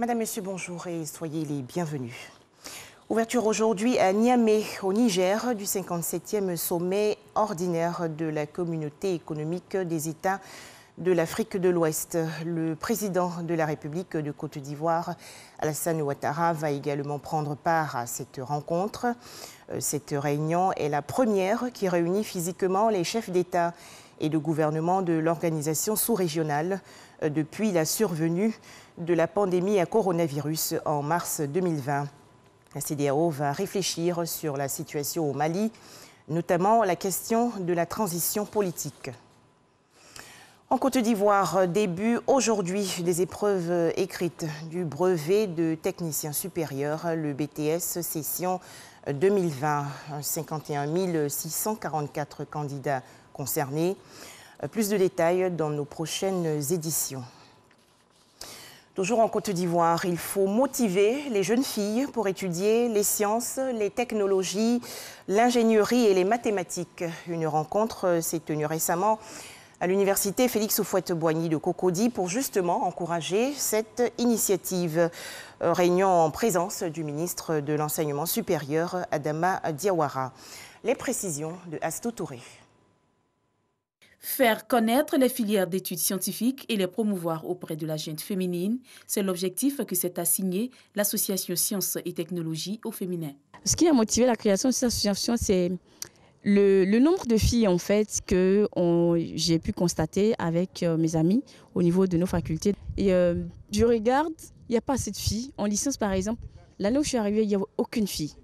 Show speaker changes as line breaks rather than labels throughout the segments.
Madame, Monsieur, bonjour et soyez les bienvenus. Ouverture aujourd'hui à Niamey, au Niger, du 57e sommet ordinaire de la Communauté économique des États de l'Afrique de l'Ouest. Le président de la République de Côte d'Ivoire, Alassane Ouattara, va également prendre part à cette rencontre. Cette réunion est la première qui réunit physiquement les chefs d'État et de gouvernement de l'organisation sous-régionale depuis la survenue de la pandémie à coronavirus en mars 2020. La CEDEAO va réfléchir sur la situation au Mali, notamment la question de la transition politique. En Côte d'Ivoire, début aujourd'hui des épreuves écrites du brevet de technicien supérieur, le BTS session 2020. 51 644 candidats concernés. Plus de détails dans nos prochaines éditions. Toujours en Côte d'Ivoire, il faut motiver les jeunes filles pour étudier les sciences, les technologies, l'ingénierie et les mathématiques. Une rencontre s'est tenue récemment à l'université Félix Houphouët-Boigny de Cocody pour justement encourager cette initiative. Réunion en présence du ministre de l'Enseignement supérieur, Adama Diawara. Les précisions de Astou Touré.
Faire connaître les filières d'études scientifiques et les promouvoir auprès de la gente féminine, c'est l'objectif que s'est assigné l'association Sciences et Technologies au féminin.
Ce qui a motivé la création de cette association, c'est le nombre de filles en fait que j'ai pu constater avec mes amis au niveau de nos facultés. Et je regarde, il n'y a pas assez de filles. En licence par exemple, l'année où je suis arrivée, il n'y avait aucune fille.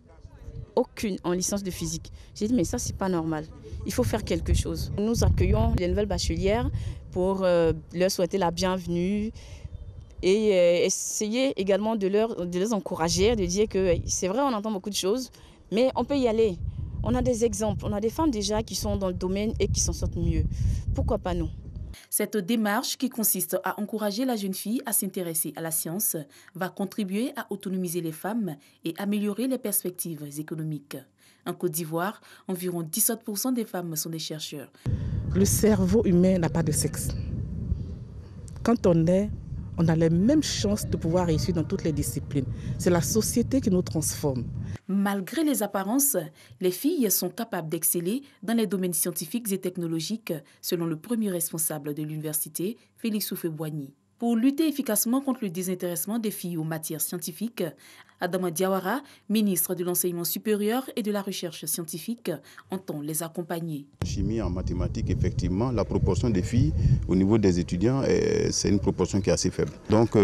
Aucune en licence de physique. J'ai dit mais ça c'est pas normal. Il faut faire quelque chose. Nous accueillons les nouvelles bachelières pour leur souhaiter la bienvenue et essayer également de les encourager, de dire que c'est vrai on entend beaucoup de choses, mais on peut y aller. On a des exemples, on a des femmes déjà qui sont dans le domaine et qui s'en sortent mieux. Pourquoi pas nous ?
Cette démarche qui consiste à encourager la jeune fille à s'intéresser à la science va contribuer à autonomiser les femmes et améliorer les perspectives économiques. En Côte d'Ivoire, environ 17% des femmes sont des chercheurs.
Le cerveau humain n'a pas de sexe. Quand on a les mêmes chances de pouvoir réussir dans toutes les disciplines. C'est la société qui nous transforme.
Malgré les apparences, les filles sont capables d'exceller dans les domaines scientifiques et technologiques, selon le premier responsable de l'université, Félix Houphouët-Boigny. Pour lutter efficacement contre le désintéressement des filles aux matières scientifiques, Adama Diawara, ministre de l'Enseignement supérieur et de la Recherche scientifique, entend les accompagner.
En chimie, en mathématiques, effectivement, la proportion des filles au niveau des étudiants, c'est une proportion qui est assez faible. Donc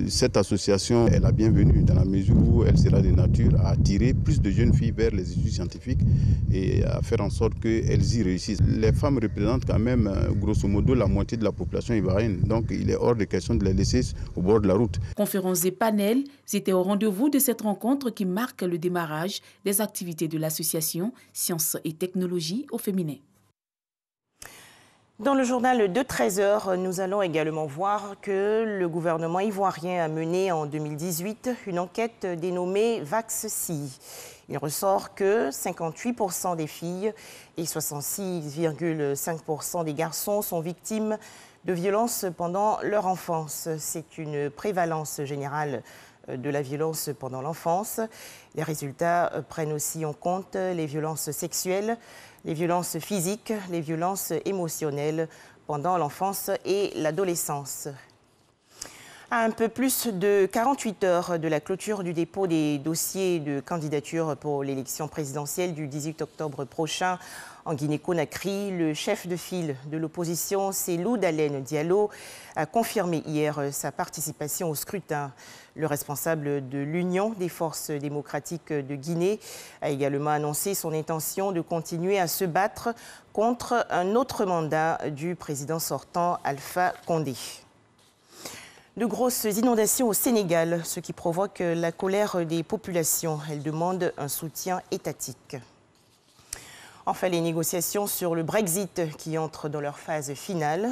cette association est la bienvenue dans la mesure où elle sera de nature à attirer plus de jeunes filles vers les études scientifiques et à faire en sorte qu'elles y réussissent. Les femmes représentent quand même grosso modo la moitié de la population ivoirienne. Donc il est hors de question de les laisser au bord de la route.
Conférences et panels étaient au rendez-vous de cette rencontre qui marque le démarrage des activités de l'association Sciences et Technologies au féminin.
Dans le journal de 13h, nous allons également voir que le gouvernement ivoirien a mené en 2018 une enquête dénommée VAX-CI. Il ressort que 58% des filles et 66,5% des garçons sont victimes de violences pendant leur enfance. C'est une prévalence générale de la violence pendant l'enfance. Les résultats prennent aussi en compte les violences sexuelles, les violences physiques, les violences émotionnelles pendant l'enfance et l'adolescence. À un peu plus de 48 heures de la clôture du dépôt des dossiers de candidature pour l'élection présidentielle du 18 octobre prochain en Guinée-Conakry, le chef de file de l'opposition, Cellou Dalein Diallo, a confirmé hier sa participation au scrutin. Le responsable de l'Union des forces démocratiques de Guinée a également annoncé son intention de continuer à se battre contre un autre mandat du président sortant Alpha Condé. De grosses inondations au Sénégal, ce qui provoque la colère des populations. Elles demandent un soutien étatique. Enfin, les négociations sur le Brexit qui entrent dans leur phase finale.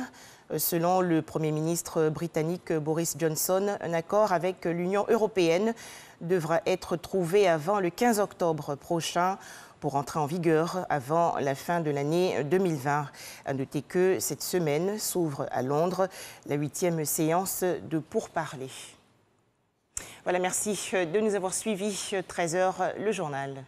Selon le Premier ministre britannique Boris Johnson, un accord avec l'Union européenne devra être trouvé avant le 15 octobre prochain pour entrer en vigueur avant la fin de l'année 2020. À noter que cette semaine s'ouvre à Londres la 8e séance de pourparlers. Voilà, merci de nous avoir suivis. 13h, le journal.